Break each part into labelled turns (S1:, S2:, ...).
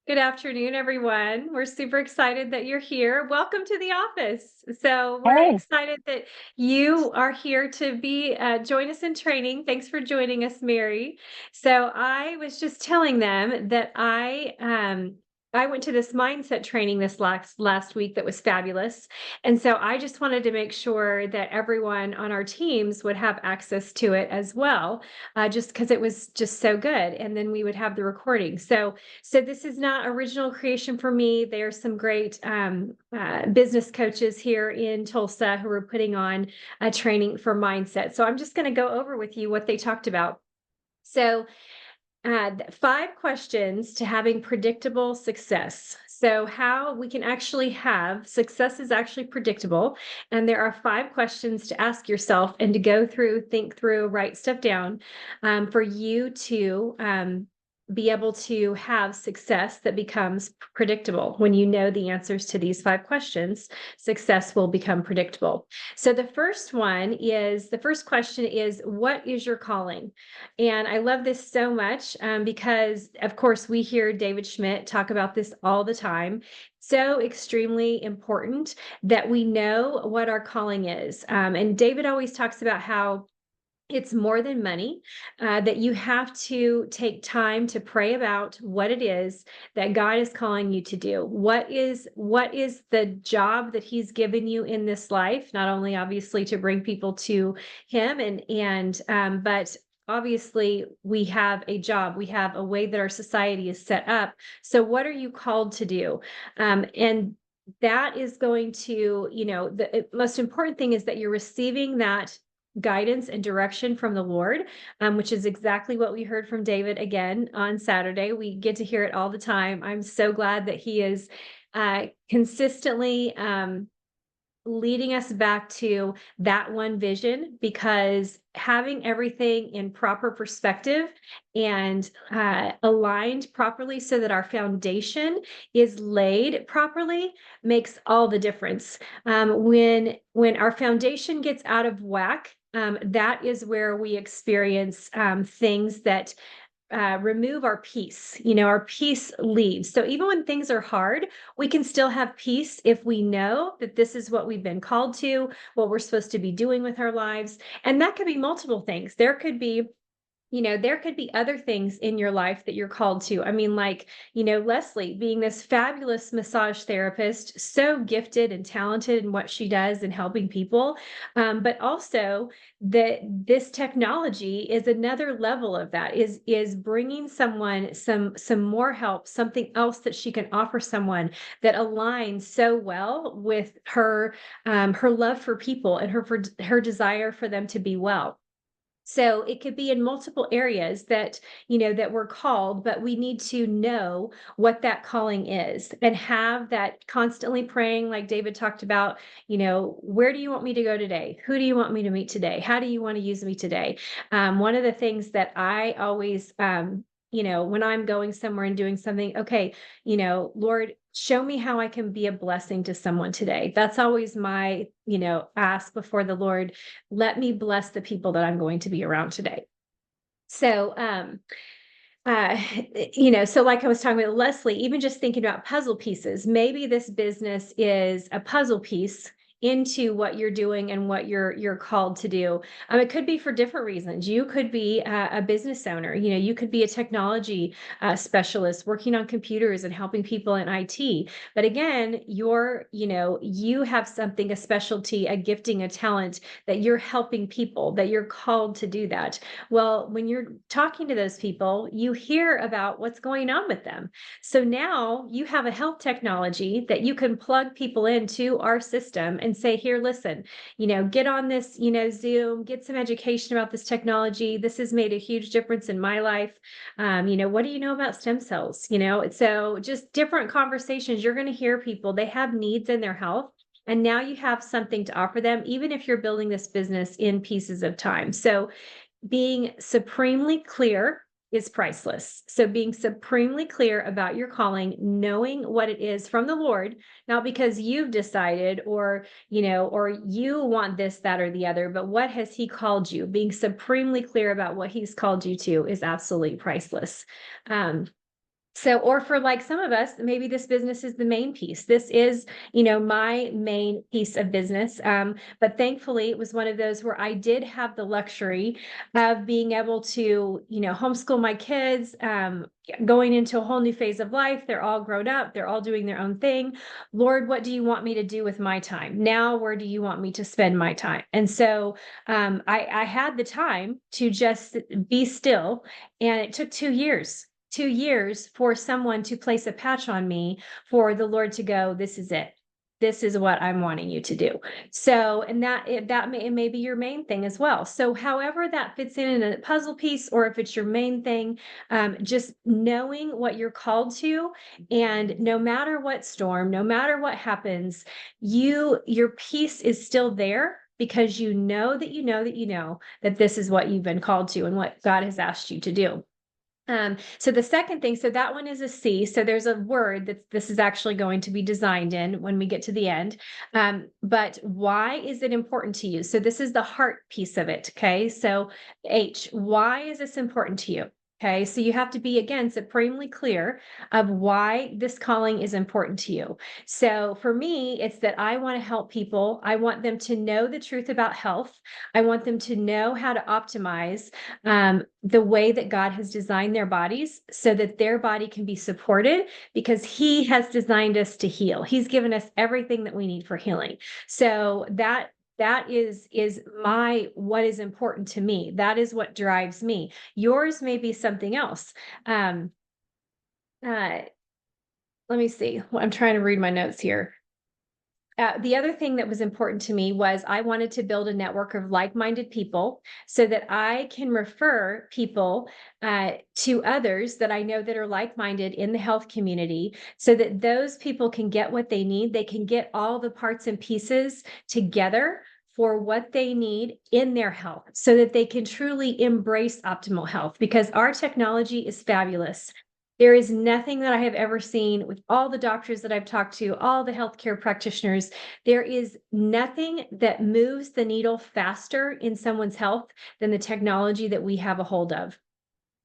S1: Good afternoon, everyone. We're super excited that you're here. Welcome to the office. So we're
S2: Hey.
S1: excited that you are here to be join us in training. Thanks for joining us, Mary. So I was just telling them that I went to this mindset training this last week that was fabulous. And so I just wanted to make sure that everyone on our teams would have access to it as well, just because it was just so good. And then we would have the recording. So this is not original creation for me. There are some great business coaches here in Tulsa who are putting on a training for mindset. So I'm just going to go over with you what they talked about. So 5 questions to having predictable success. So how we can actually have success is actually predictable. And there are 5 questions to ask yourself and to go through, think through, write stuff down for you to be able to have success that becomes predictable. When you know the answers to these 5 questions, success will become predictable. So the first question is, what is your calling? And I love this so much because, of course, we hear David Schmidt talk about this all the time. So extremely important that we know what our calling is. And David always talks about how it's more than money, that you have to take time to pray about what it is that God is calling you to do. What is the job that He's given you in this life? Not only obviously to bring people to Him, but obviously we have a job. We have a way that our society is set up. So what are you called to do? And that is going to, the most important thing is that you're receiving that guidance and direction from the Lord, which is exactly what we heard from David again on Saturday. We get to hear it all the time. I'm so glad that he is consistently leading us back to that one vision, because having everything in proper perspective and aligned properly so that our foundation is laid properly makes all the difference. When our foundation gets out of whack, that is where we experience things that remove our peace. Our peace leaves. So even when things are hard, we can still have peace if we know that this is what we've been called to, what we're supposed to be doing with our lives. And that could be multiple things. There could be other things in your life that you're called to. I mean, like, Leslie being this fabulous massage therapist, so gifted and talented in what she does and helping people. But also that this technology is another level of that, is bringing someone some more help, something else that she can offer someone that aligns so well with her love for people and her desire for them to be well. So it could be in multiple areas that we're called, but we need to know what that calling is and have that constantly praying, like David talked about. Where do you want me to go today? Who do you want me to meet today? How do you want to use me today? One of the things that I always, when I'm going somewhere and doing something, okay, Lord, show me how I can be a blessing to someone today. That's always my, ask before the Lord. Let me bless the people that I'm going to be around today. So, uh, so like I was talking about Leslie, even just thinking about puzzle pieces, maybe this business is a puzzle piece into what you're doing and what you're called to do. It could be for different reasons. You could be a business owner. You could be a technology specialist working on computers and helping people in IT. But again, you have something, a specialty, a gifting, a talent that you're helping people, that you're called to do that. Well, when you're talking to those people, you hear about what's going on with them. So now you have a health technology that you can plug people into our system and say, here, listen, get on this, Zoom, get some education about this technology. This has made a huge difference in my life. What do you know about stem cells? So just different conversations. You're going to hear people, they have needs in their health. And now you have something to offer them, even if you're building this business in pieces of time. So being supremely clear is priceless. So being supremely clear about your calling, knowing what it is from the Lord, not because you've decided or you want this, that, or the other, but what has He called you? Being supremely clear about what He's called you to is absolutely priceless. Um, So, or for like some of us, maybe this business is the main piece. This is, my main piece of business. But thankfully, it was one of those where I did have the luxury of being able to, homeschool my kids, going into a whole new phase of life. They're all grown up, they're all doing their own thing. Lord, what do you want me to do with my time? Now, where do you want me to spend my time? And so I had the time to just be still. And it took 2 years. 2 years for someone to place a patch on me, for the Lord to go, this is it. This is what I'm wanting you to do. So, and it may be your main thing as well. So, however that fits in a puzzle piece, or if it's your main thing, just knowing what you're called to, and no matter what storm, no matter what happens, your peace is still there, because you know that you know that you know that this is what you've been called to and what God has asked you to do. So the second thing, so that one is a C. So there's a word that this is actually going to be designed in when we get to the end. But why is it important to you? So this is the heart piece of it. Okay. So H, why is this important to you? Okay, so you have to be, again, supremely clear of why this calling is important to you. So for me, it's that I want to help people. I want them to know the truth about health. I want them to know how to optimize the way that God has designed their bodies, so that their body can be supported, because He has designed us to heal. He's given us everything that we need for healing. So that is my what is important to me. That is what drives me. Yours may be something else. Um, uh, Let me see. Well, I'm trying to read my notes here. The other thing that was important to me was I wanted to build a network of like-minded people, so that I can refer people to others that I know that are like-minded in the health community, so that those people can get what they need. They can get all the parts and pieces together for what they need in their health, so that they can truly embrace optimal health, because our technology is fabulous. There is nothing that I have ever seen with all the doctors that I've talked to, all the healthcare practitioners. There is nothing that moves the needle faster in someone's health than the technology that we have a hold of.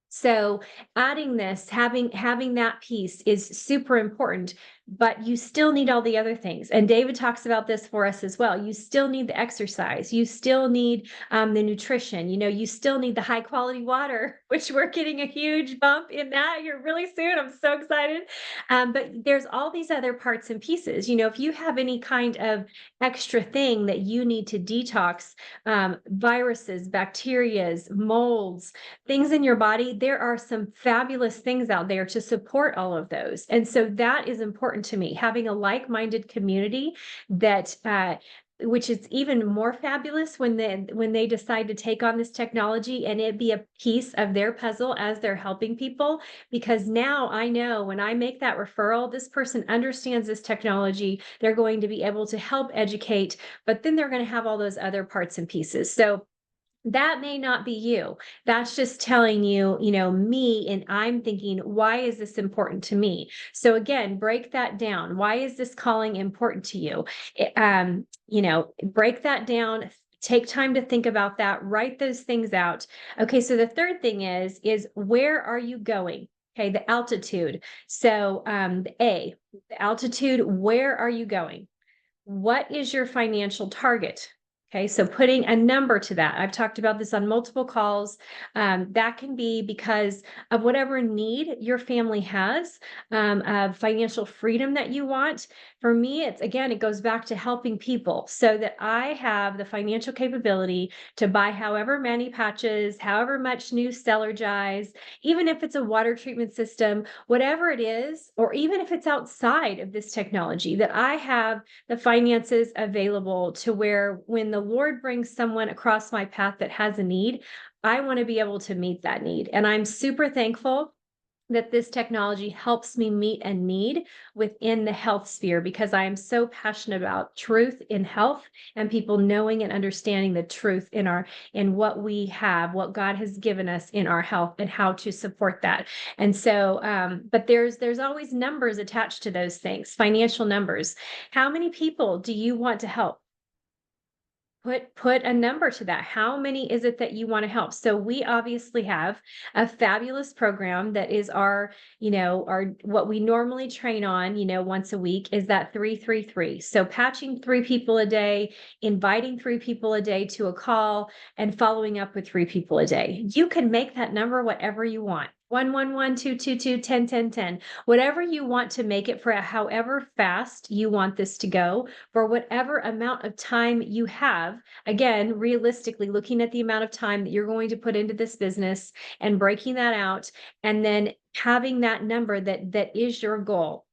S1: So adding this, having that piece is super important, but you still need all the other things. And David talks about this for us as well. You still need the exercise. You still need the nutrition. You still need the high quality water, which we're getting a huge bump in that here really soon. I'm so excited. But there's all these other parts and pieces. If you have any kind of extra thing that you need to detox, viruses, bacterias, molds, things in your body, there are some fabulous things out there to support all of those. And so that is important to me, having a like-minded community that which is even more fabulous when they decide to take on this technology, and it be a piece of their puzzle as they're helping people. Because now I know when I make that referral, this person understands this technology, they're going to be able to help educate, but then they're going to have all those other parts and pieces. So that may not be you. That's just telling you, me, and I'm thinking, why is this important to me? So again, break that down. Why is this calling important to you? Break that down. Take time to think about that. Write those things out. Okay, so the third thing is where are you going? Okay, the altitude. So the altitude, where are you going? What is your financial target? Okay, so putting a number to that. I've talked about this on multiple calls. That can be because of whatever need your family has, of financial freedom that you want. For me, it goes back to helping people, so that I have the financial capability to buy however many patches, however much new Stellargize, even if it's a water treatment system, whatever it is, or even if it's outside of this technology, that I have the finances available to where when the Lord brings someone across my path that has a need, I want to be able to meet that need. And I'm super thankful that this technology helps me meet a need within the health sphere, because I am so passionate about truth in health, and people knowing and understanding the truth in what we have, what God has given us in our health, and how to support that. And so, but there's always numbers attached to those things, financial numbers. How many people do you want to help? Put a number to that. How many is it that you want to help? So we obviously have a fabulous program that is our what we normally train on, once a week is that 333. So patching 3 people a day, inviting 3 people a day to a call, and following up with 3 people a day. You can make that number whatever you want. 111, 222, 10, 10, 10. Whatever you want to make it for however fast you want this to go, for whatever amount of time you have. Again, realistically, looking at the amount of time that you're going to put into this business and breaking that out, and then having that number that is your goal.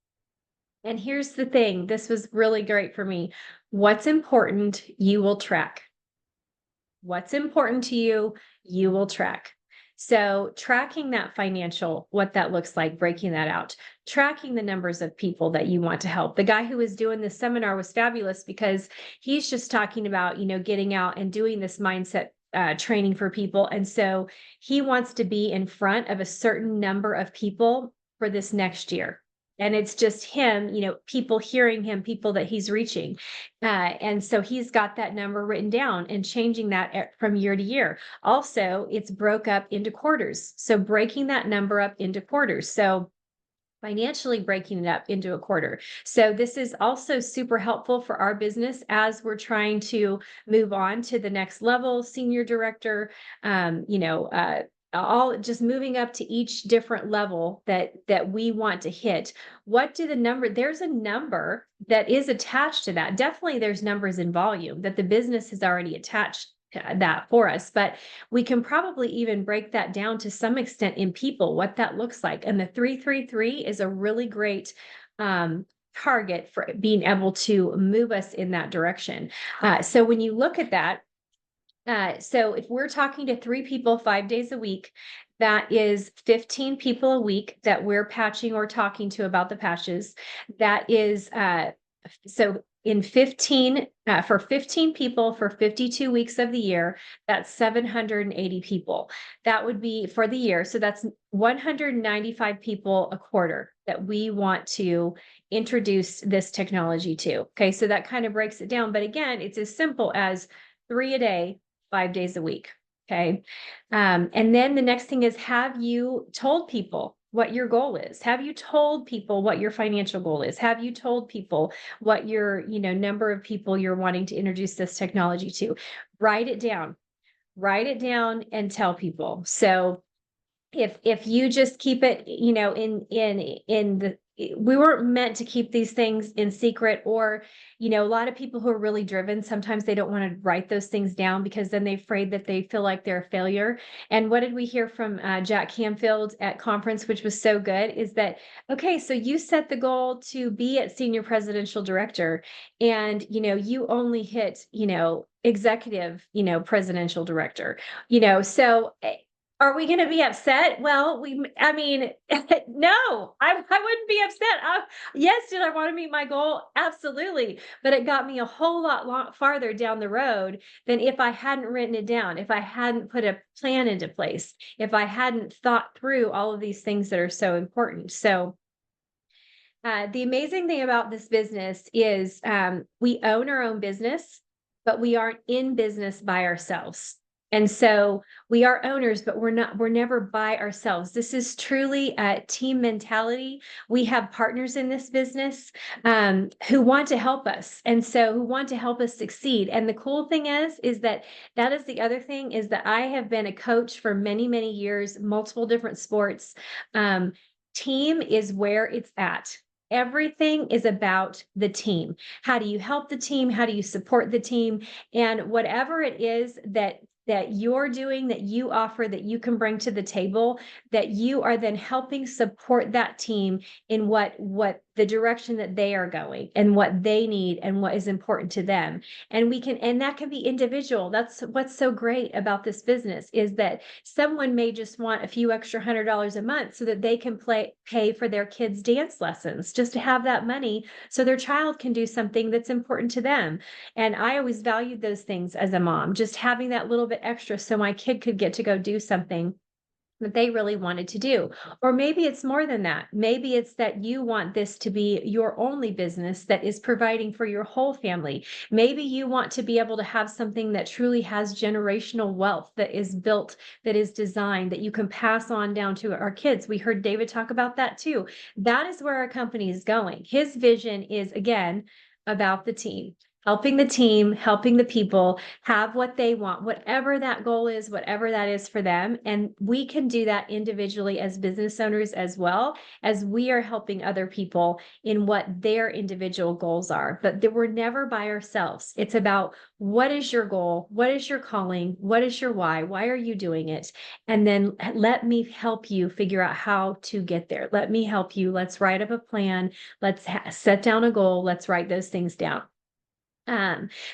S1: And here's the thing, this was really great for me. What's important, you will track. What's important to you, you will track. So tracking that financial, what that looks like, breaking that out, tracking the numbers of people that you want to help. The guy who was doing this seminar was fabulous because he's just talking about, getting out and doing this mindset training for people. And so he wants to be in front of a certain number of people for this next year. And it's just him, people hearing him, people that he's reaching. And so he's got that number written down and changing that from year to year. Also, it's broke up into quarters. So breaking that number up into quarters. So financially breaking it up into a quarter. So this is also super helpful for our business as we're trying to move on to the next level, senior director, all just moving up to each different level that we want to hit. What do there's a number that is attached to that. Definitely there's numbers in volume that the business has already attached that for us, but we can probably even break that down to some extent in people, what that looks like. And the 333 is a really great target for being able to move us in that direction. So when you look at that, so if we're talking to 3 people 5 days a week, that is 15 people a week that we're patching or talking to about the patches. That is so in 15 for 15 people for 52 weeks of the year, that's 780 people. That would be for the year. So that's 195 people a quarter that we want to introduce this technology to. Okay, so that kind of breaks it down. But again, it's as simple as 3 a day, 5 days a week. Okay. And then the next thing is, have you told people what your goal is? Have you told people what your financial goal is? Have you told people what your, number of people you're wanting to introduce this technology to? Write it down and tell people. So if you just keep it, we weren't meant to keep these things in secret, or, a lot of people who are really driven, sometimes they don't want to write those things down because then they're afraid that they feel like they're a failure. And what did we hear from Jack Canfield at conference, which was so good, is that, okay, so you set the goal to be at senior presidential director, and, you only hit, executive, presidential director, so are we going to be upset? Well, I mean, no, I wouldn't be upset. Yes, did I want to meet my goal? Absolutely. But it got me a whole lot farther down the road than if I hadn't written it down, if I hadn't put a plan into place, if I hadn't thought through all of these things that are so important. So the amazing thing about this business is we own our own business, but we aren't in business by ourselves. And so we are owners, but we're never by ourselves. This is truly a team mentality. We have partners in this business who want to help us. And so who want to help us succeed. And the cool thing is that is the other thing, is that I have been a coach for many, many years, multiple different sports. Team is where it's at. Everything is about the team. How do you help the team? How do you support the team? And whatever it is that you're doing, that you offer, that you can bring to the table, that you are then helping support that team in what the direction that they are going and what they need and what is important to them. And that can be individual. That's what's so great about this business, is that someone may just want a few extra $100 a month so that they can pay for their kids' dance lessons, just to have that money so their child can do something that's important to them. And I always valued those things as a mom, just having that little bit extra so my kid could get to go do something that they really wanted to do. Or maybe it's more than that. Maybe it's that you want this to be your only business that is providing for your whole family. Maybe you want to be able to have something that truly has generational wealth, that is built, that is designed, that you can pass on down to our kids. We heard David talk about that too. That is where our company is going. His vision is, again, about the team, helping the people have what they want, whatever that goal is, whatever that is for them. And we can do that individually as business owners as well, as we are helping other people in what their individual goals are. But that we're never by ourselves. It's about, what is your goal? What is your calling? What is your why? Why are you doing it? And then let me help you figure out how to get there. Let me help you. Let's write up a plan. Let's set down a goal. Let's write those things down.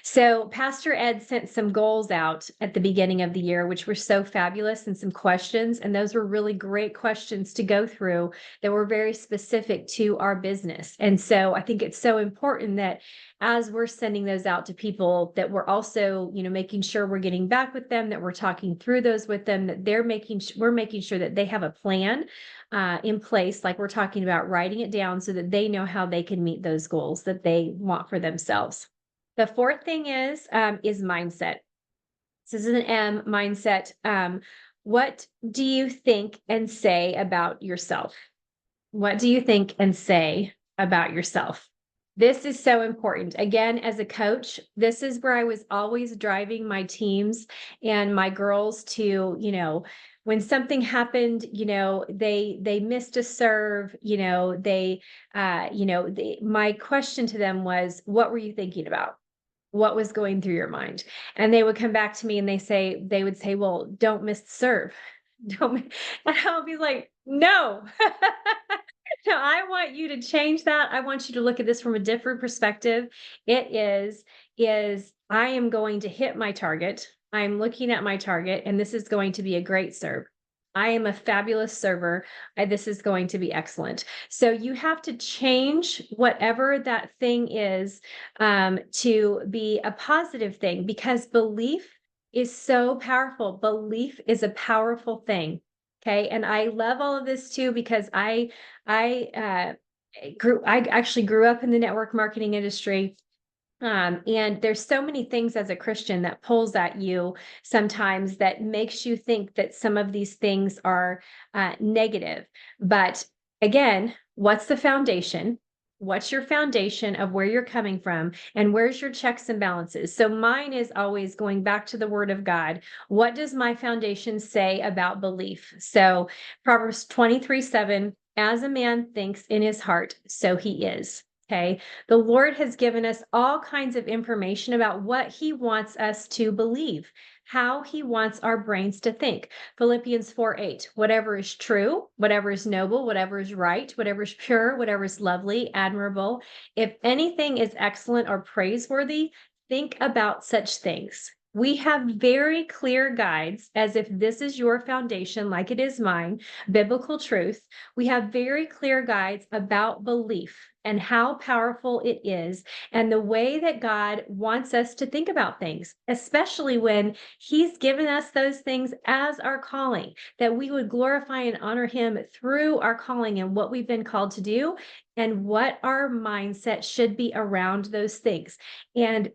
S1: So Pastor Ed sent some goals out at the beginning of the year, which were so fabulous, and some questions. And those were really great questions to go through that were very specific to our business. And so I think it's so important that as we're sending those out to people, that we're also, making sure we're getting back with them, that we're talking through those with them, that we're making sure that they have a plan in place, like we're talking about, writing it down so that they know how they can meet those goals that they want for themselves. The fourth thing is mindset. This is an M, mindset. What do you think and say about yourself? What do you think and say about yourself? This is so important. Again, as a coach, this is where I was always driving my teams and my girls to, when something happened, they missed a serve, my question to them was, what were you thinking about? What was going through your mind? And they would come back to me and they would say, well, don't miss the serve. And I'll be like, no, no, I want you to change that. I want you to look at this from a different perspective. It is I am going to hit my target. I'm looking at my target, and this is going to be a great serve. I am a fabulous server. This is going to be excellent. So you have to change whatever that thing is to be a positive thing, because belief is so powerful. Belief is a powerful thing. Okay. And I love all of this too, because I actually grew up in the network marketing industry. And there's so many things as a Christian that pulls at you sometimes that makes you think that some of these things are negative. But again, what's the foundation? What's your foundation of where you're coming from, and where's your checks and balances? So mine is always going back to the Word of God. What does my foundation say about belief? So Proverbs 23:7, as a man thinks in his heart, so he is. Okay. The Lord has given us all kinds of information about what he wants us to believe, how he wants our brains to think. Philippians 4:8, whatever is true, whatever is noble, whatever is right, whatever is pure, whatever is lovely, admirable, if anything is excellent or praiseworthy, think about such things. We have very clear guides, as if this is your foundation, like it is mine, biblical truth. We have very clear guides about belief and how powerful it is, and the way that God wants us to think about things, especially when he's given us those things as our calling, that we would glorify and honor him through our calling and what we've been called to do, and what our mindset should be around those things. And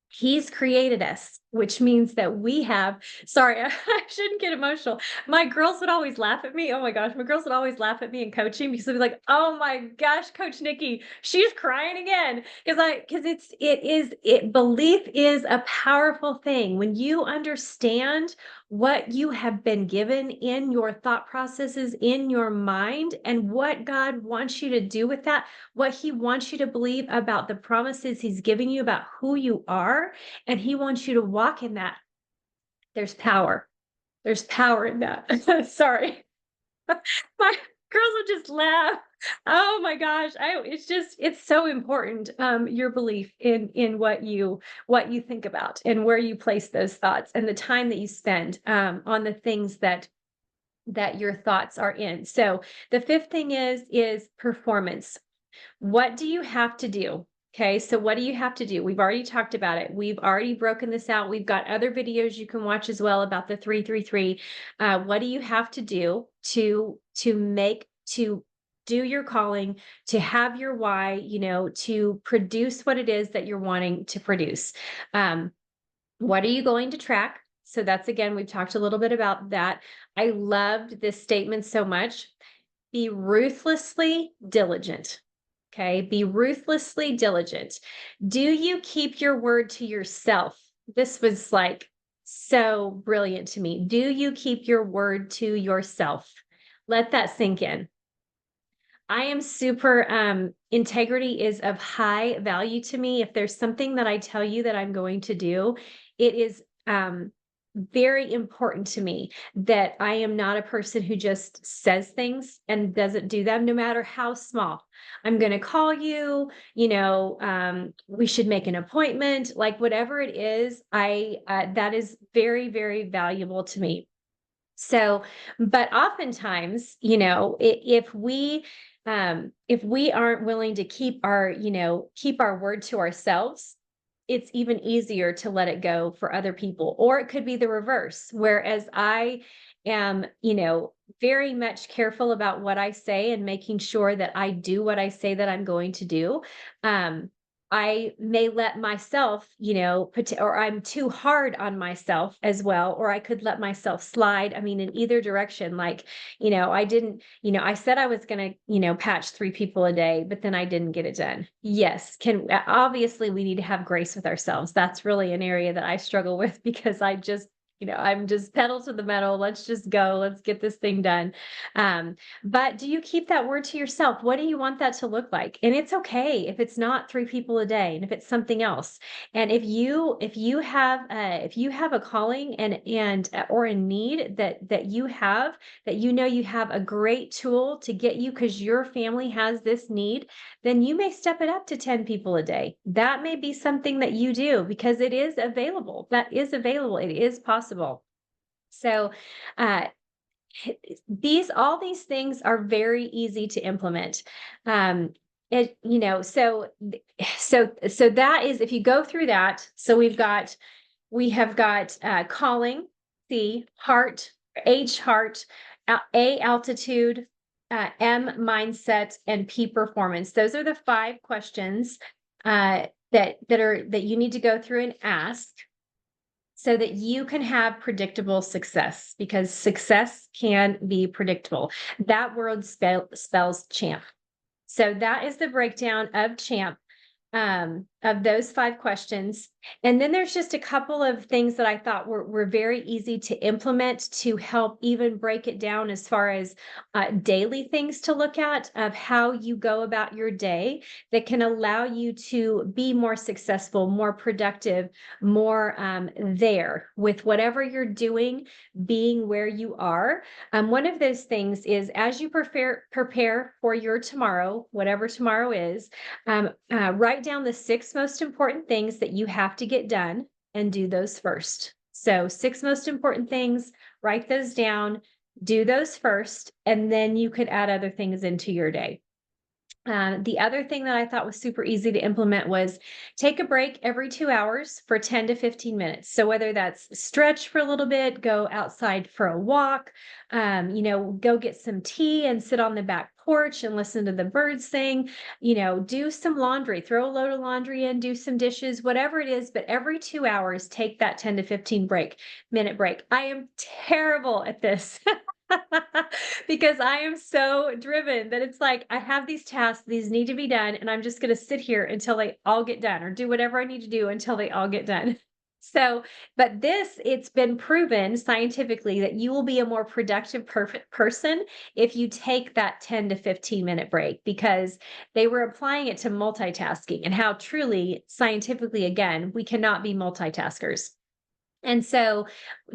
S1: he's created us, which means that we have, sorry, I shouldn't get emotional. My girls would always laugh at me. Oh my gosh, my girls would always laugh at me in coaching, because they'd be like, oh my gosh, Coach Nikki, she's crying again. Belief is a powerful thing. When you understand what you have been given in your thought processes, in your mind, and what God wants you to do with that, what he wants you to believe about the promises he's giving you about who you are, and he wants you to walk in that. There's power. There's power in that. Sorry. My girls would just laugh. Oh my gosh. It's so important. Your belief in what you think about, and where you place those thoughts, and the time that you spend on the things that your thoughts are in. So the fifth thing is performance. What do you have to do? Okay, so what do you have to do? We've already talked about it. We've already broken this out. We've got other videos you can watch as well about the 333. What do you have to do to do your calling, to have your why, to produce what it is that you're wanting to produce? Um, what are you going to track? So that's again, we've talked a little bit about that. I loved this statement so much. Be ruthlessly diligent. Okay, be ruthlessly diligent. Do you keep your word to yourself? This was like so brilliant to me. Do you keep your word to yourself? Let that sink in. I am super integrity is of high value to me. If there's something that I tell you that I'm going to do, it is very important to me that I am not a person who just says things and doesn't do them, no matter how small. I'm going to call you, we should make an appointment, like whatever it is. That is very, very valuable to me. So, but oftentimes, if we aren't willing to keep our word to ourselves, it's even easier to let it go for other people. Or it could be the reverse. Whereas I am, very much careful about what I say and making sure that I do what I say that I'm going to do. Um, I may let myself, or I'm too hard on myself as well, or I could let myself slide. I mean, in either direction, like, I didn't, I said I was going to, patch 3 people a day, but then I didn't get it done. Yes. Obviously we need to have grace with ourselves. That's really an area that I struggle with because I'm just pedal to the metal. Let's just go. Let's get this thing done. But do you keep that word to yourself? What do you want that to look like? And it's okay if it's not 3 people a day, and if it's something else. And if you have a calling and or a need that you have, that you have a great tool to get you because your family has this need, then you may step it up to 10 people a day. That may be something that you do because it is available. That is available. It is possible. So, uh, all these things are very easy to implement. It, you know, so, so that is, if you go through that, so we have got, calling, C, heart, H, heart, A, altitude, M, mindset, and P, performance. Those are the 5 questions, that you need to go through and ask so that you can have predictable success, because success can be predictable. That word spells champ. So that is the breakdown of champ, of those 5 questions. And then there's just a couple of things that I thought were very easy to implement to help even break it down as far as daily things to look at of how you go about your day that can allow you to be more successful, more productive, more there with whatever you're doing, being where you are. One of those things is, as you prepare for your tomorrow, whatever tomorrow is, write down the 6 most important things that you have to get done and do those first. So 6 most important things, write those down, do those first, and then you could add other things into your day. The other thing that I thought was super easy to implement was take a break every 2 hours for 10 to 15 minutes. So whether that's stretch for a little bit, go outside for a walk, go get some tea and sit on the back porch and listen to the birds sing, do some laundry, throw a load of laundry in, do some dishes, whatever it is. But every 2 hours, take that 10 to 15 minute break. I am terrible at this. Because I am so driven that it's like I have these tasks, these need to be done, and I'm just going to sit here until they all get done, or do whatever I need to do until they all get done. So, but it's been proven scientifically that you will be a more productive, perfect person if you take that 10 to 15-minute break, because they were applying it to multitasking and how truly scientifically, again, we cannot be multitaskers. And so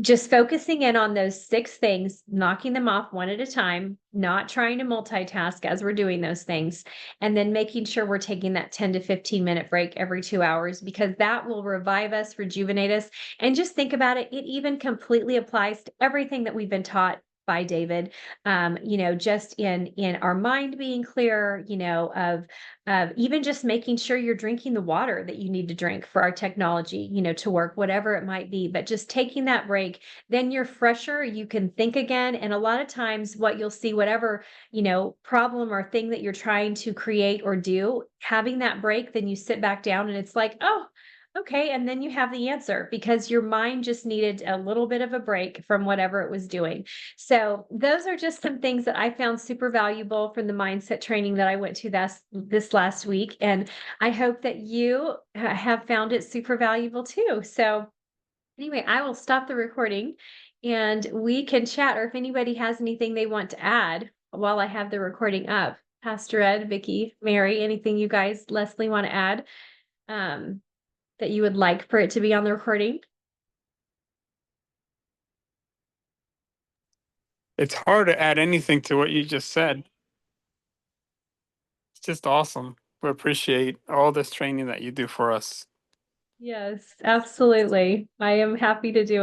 S1: just focusing in on those 6 things, knocking them off one at a time, not trying to multitask as we're doing those things, and then making sure we're taking that 10 to 15-minute break every 2 hours, because that will revive us, rejuvenate us. And just think about it, it even completely applies to everything that we've been taught by David. Just in our mind being clear, of even just making sure you're drinking the water that you need to drink for our technology, to work, whatever it might be. But just taking that break, then you're fresher, you can think again. And a lot of times, what you'll see, whatever, problem or thing that you're trying to create or do, having that break, then you sit back down and it's like, oh, okay. And then you have the answer because your mind just needed a little bit of a break from whatever it was doing. So those are just some things that I found super valuable from the mindset training that I went to this last week. And I hope that you have found it super valuable too. So anyway, I will stop the recording and we can chat, or if anybody has anything they want to add while I have the recording up. Pastor Ed, Vicky, Mary, anything you guys, Leslie, want to add um, that you would like for it to be on the recording?
S2: It's hard to add anything to what you just said. It's just awesome. We appreciate all this training that you do for us.
S1: Yes, absolutely. I am happy to do